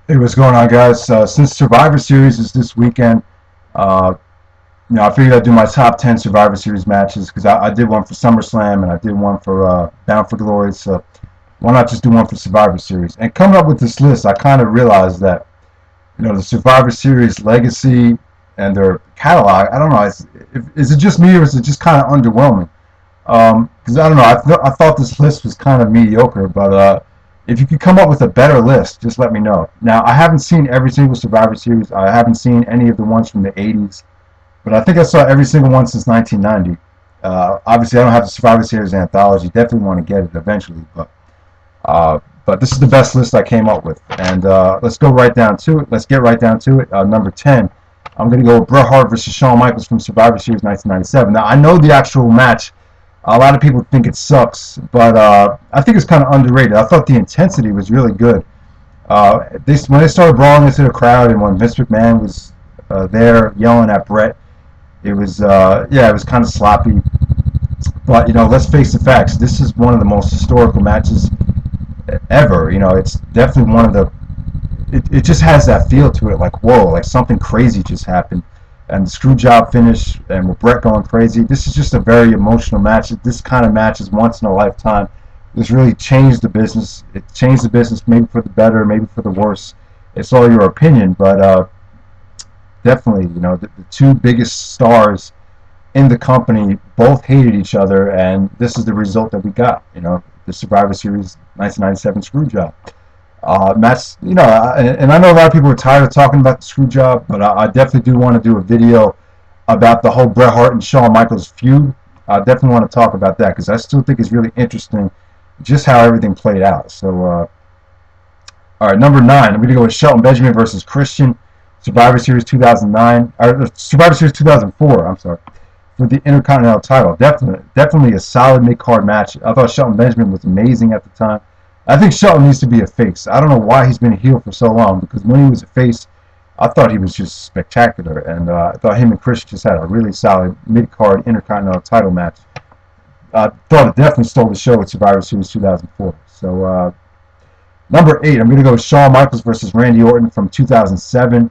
Hey, what's going on, guys? Since Survivor Series is this weekend, uh, I figured I'd do my top 10 Survivor Series matches because I did one for SummerSlam and I did one for Bound for Glory. So why not just do one for Survivor Series? And coming up with this list, I kind of realized that the Survivor Series legacy and their catalog. I don't know. Is it just me or is it just kind of underwhelming? Because I don't know. I thought this list was kind of mediocre, but if you could come up with a better list, just let me know. Now, I haven't seen every single Survivor Series. I haven't seen any of the ones from the 80s, but I think I saw every single one since 1990. Obviously, I don't have the Survivor Series anthology. Definitely want to get it eventually, but this is the best list I came up with. And let's go right down to it. Let's get right down to it. Number 10, I'm going to go with Bret Hart versus Shawn Michaels from Survivor Series 1997. Now, I know the actual match. A lot of people think it sucks, but I think it's kind of underrated. I thought the intensity was really good. When they started brawling into the crowd, and when Vince McMahon was there yelling at Bret, it was it was kind of sloppy. But let's face the facts. This is one of the most historical matches ever. It's definitely one of the. It just has that feel to it, like whoa, like something crazy just happened. And the screw job finish, and with Bret going crazy. This is just a very emotional match. This kind of match is once in a lifetime. This really changed the business. It changed the business, maybe for the better, maybe for the worse. It's all your opinion, but definitely, the two biggest stars in the company both hated each other, and this is the result that we got. The Survivor Series 1997 screw job. Match, and I know a lot of people are tired of talking about the screw job, but I definitely do want to do a video about the whole Bret Hart and Shawn Michaels feud. I definitely want to talk about that because I still think it's really interesting just how everything played out. So, all right, number 9, I'm going to go with Shelton Benjamin versus Christian, Survivor Series 2009, or Survivor Series 2004, I'm sorry, for the Intercontinental title. Definitely a solid mid-card match. I thought Shelton Benjamin was amazing at the time. I think Shelton needs to be a face. I don't know why he's been a heel for so long, because when he was a face, I thought he was just spectacular, and I thought him and Chris just had a really solid mid-card Intercontinental title match. I thought it definitely stole the show at Survivor Series 2004. So, number 8, I'm going to go with Shawn Michaels versus Randy Orton from 2007.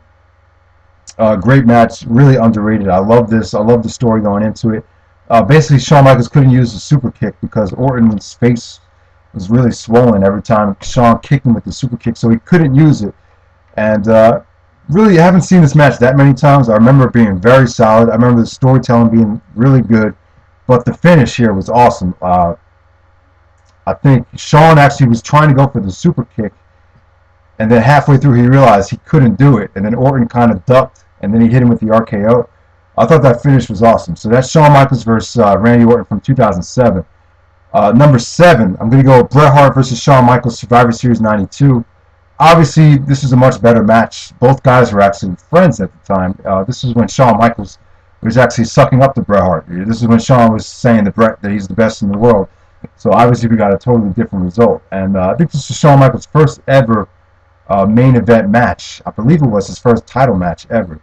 Great match, really underrated. I love this. I love the story going into it. Basically, Shawn Michaels couldn't use the super kick because Orton's face was really swollen every time Shawn kicked him with the super kick, so he couldn't use it. And really, I haven't seen this match that many times. I remember it being very solid. I remember the storytelling being really good, but the finish here was awesome. I think Shawn actually was trying to go for the super kick, and then halfway through he realized he couldn't do it, and then Orton kind of ducked, and then he hit him with the RKO. I thought that finish was awesome. So that's Shawn Michaels versus Randy Orton from 2007. Number 7, I'm going to go with Bret Hart versus Shawn Michaels, Survivor Series 92. Obviously, this is a much better match. Both guys were actually friends at the time. This is when Shawn Michaels was actually sucking up to Bret Hart. This is when Shawn was saying to Bret that he's the best in the world. So obviously, we got a totally different result. And I think this is Shawn Michaels' first ever main event match. I believe it was his first title match ever.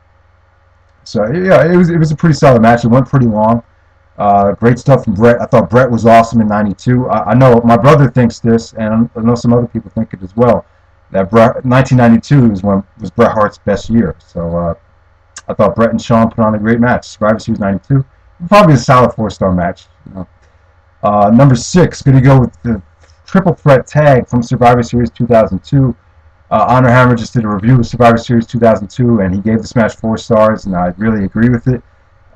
So yeah, it was a pretty solid match. It went pretty long. Great stuff from Bret. I thought Bret was awesome in '92. I know my brother thinks this, and I know some other people think it as well. That 1992 was Bret Hart's best year. So I thought Bret and Shawn put on a great match. Survivor Series '92, probably a solid 4-star match. Number 6, going to go with the triple threat tag from Survivor Series 2002. Honor Hammer just did a review of Survivor Series 2002, and he gave this match 4 stars, and I really agree with it.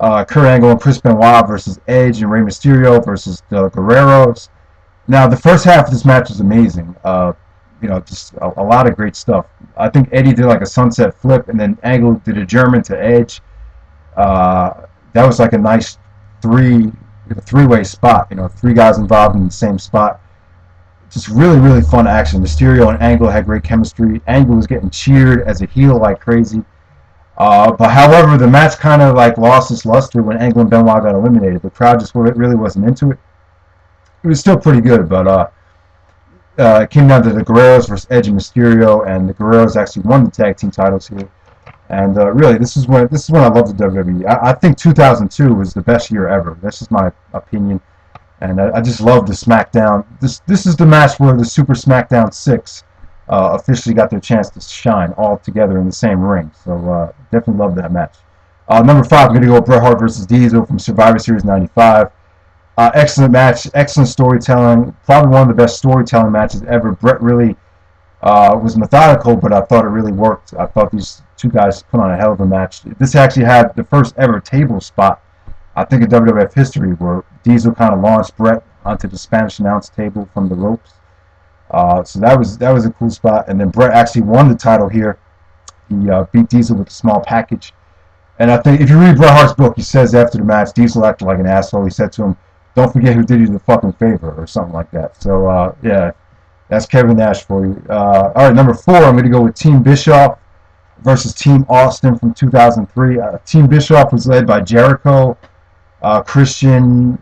Kurt Angle and Chris Benoit versus Edge and Rey Mysterio versus the Guerreros. Now, the first half of this match was amazing. Just a lot of great stuff. I think Eddie did like a sunset flip, and then Angle did a German to Edge. That was like a nice three-way spot. 3 guys involved in the same spot. Just really, really fun action. Mysterio and Angle had great chemistry. Angle was getting cheered as a heel like crazy. But however, the match kind of like lost its luster when Angle and Benoit got eliminated. The crowd just really wasn't into it. It was still pretty good, but it came down to the Guerreros versus Edge and Mysterio, and the Guerreros actually won the tag team titles here. And really, this is when I love the WWE. I think 2002 was the best year ever. That's just my opinion. And I just love the SmackDown. This is the match where the Super SmackDown 6 officially got their chance to shine all together in the same ring. So definitely love that match. Number 5, I'm going to go with Bret Hart versus Diesel from Survivor Series 95. Excellent match, excellent storytelling, probably one of the best storytelling matches ever. Bret really was methodical, but I thought it really worked. I thought these two guys put on a hell of a match. This actually had the first ever table spot, I think, in WWF history, where Diesel kind of launched Bret onto the Spanish announce table from the ropes. So that was a cool spot. And then Bret actually won the title here. He beat Diesel with a small package. And I think if you read Bret Hart's book, he says after the match, Diesel acted like an asshole. He said to him, "Don't forget who did you the fucking favor," or something like that. So yeah, that's Kevin Nash for you. All right, number 4, I'm going to go with Team Bischoff versus Team Austin from 2003. Team Bischoff was led by Jericho, Christian,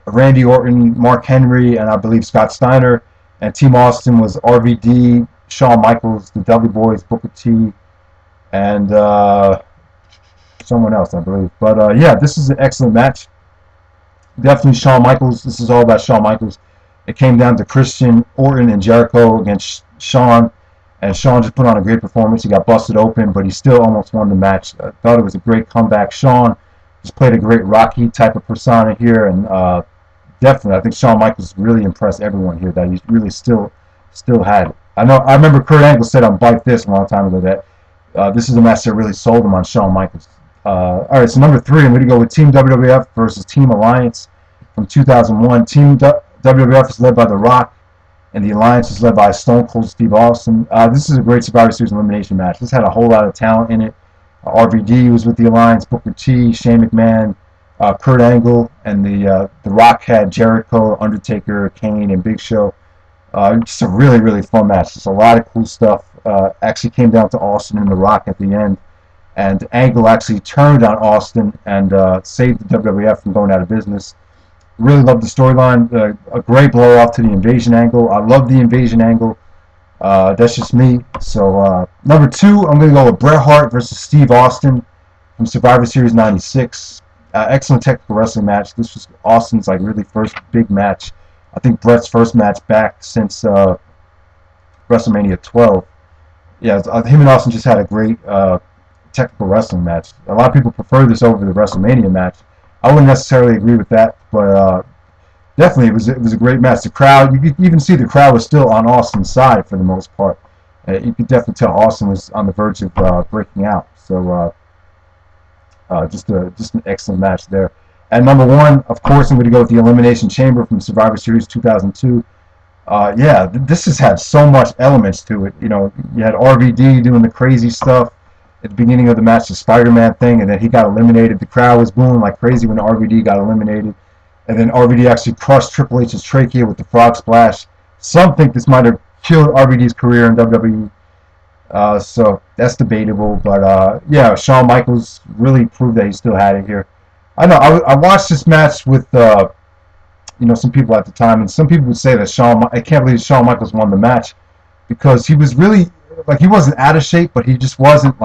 Randy Orton, Mark Henry, and I believe Scott Steiner. And Team Austin was RVD, Shawn Michaels, the Dudley Boys, Booker T, and someone else, I believe. But yeah, this is an excellent match. Definitely Shawn Michaels. This is all about Shawn Michaels. It came down to Christian, Orton, and Jericho against Shawn. And Shawn just put on a great performance. He got busted open, but he still almost won the match. I thought it was a great comeback. Shawn just played a great Rocky type of persona here. And definitely, I think Shawn Michaels really impressed everyone here, that he really still had it. I remember Kurt Angle said on Bite This a long time ago that this is a match that really sold him on Shawn Michaels. All right, so number 3, I'm going to go with Team WWF versus Team Alliance from 2001. Team WWF is led by The Rock, and the Alliance is led by Stone Cold Steve Austin. This is a great Survivor Series elimination match. This had a whole lot of talent in it. RVD was with the Alliance, Booker T, Shane McMahon, Kurt Angle, and the Rock had Jericho, Undertaker, Kane, and Big Show. Just a really, really fun match. Just a lot of cool stuff. Actually came down to Austin and The Rock at the end. And Angle actually turned on Austin and saved the WWF from going out of business. Really loved the storyline. A great blow off to the invasion angle. I love the invasion angle. That's just me. So number 2, I'm going to go with Bret Hart versus Steve Austin from Survivor Series 96. Excellent technical wrestling match. This was Austin's really first big match. I think Bret's first match back since WrestleMania 12. Yeah, him and Austin just had a great technical wrestling match. A lot of people prefer this over the WrestleMania match. I wouldn't necessarily agree with that, but definitely it was a great match. The crowd, you could even see the crowd was still on Austin's side for the most part. You could definitely tell Austin was on the verge of breaking out. So just an excellent match there. And number 1, of course, I'm going to go with the Elimination Chamber from Survivor Series 2002. Yeah, this has had so much elements to it. You know, you had RVD doing the crazy stuff at the beginning of the match, the Spider-Man thing, and then he got eliminated. The crowd was booing like crazy when RVD got eliminated. And then RVD actually crushed Triple H's trachea with the frog splash. Some think this might have killed RVD's career in WWE. So that's debatable. But yeah, Shawn Michaels really proved that he still had it here. I know I watched this match with some people at the time, and some people would say that I can't believe Shawn Michaels won the match, because he was really, he wasn't out of shape, but he just wasn't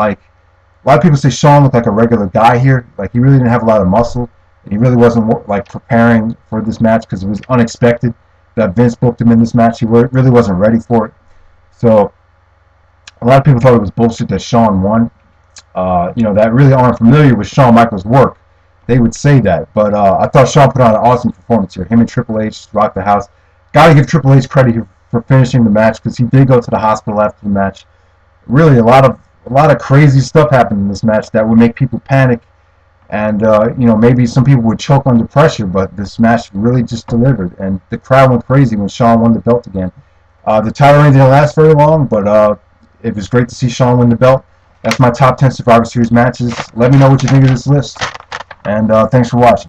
a lot of people say Shawn looked like a regular guy here. He really didn't have a lot of muscle. He really wasn't preparing for this match, because it was unexpected that Vince booked him in this match. He really wasn't ready for it. So a lot of people thought it was bullshit that Shawn won. That really aren't familiar with Shawn Michaels' work, they would say that. But I thought Shawn put on an awesome performance here. Him and Triple H rocked the house. Got to give Triple H credit here for finishing the match, because he did go to the hospital after the match. Really, a lot of crazy stuff happened in this match that would make people panic, and maybe some people would choke under pressure. But this match really just delivered, and the crowd went crazy when Shawn won the belt again. The title reign didn't last very long, but it was great to see Shawn win the belt. That's my top 10 Survivor Series matches. Let me know what you think of this list, and thanks for watching.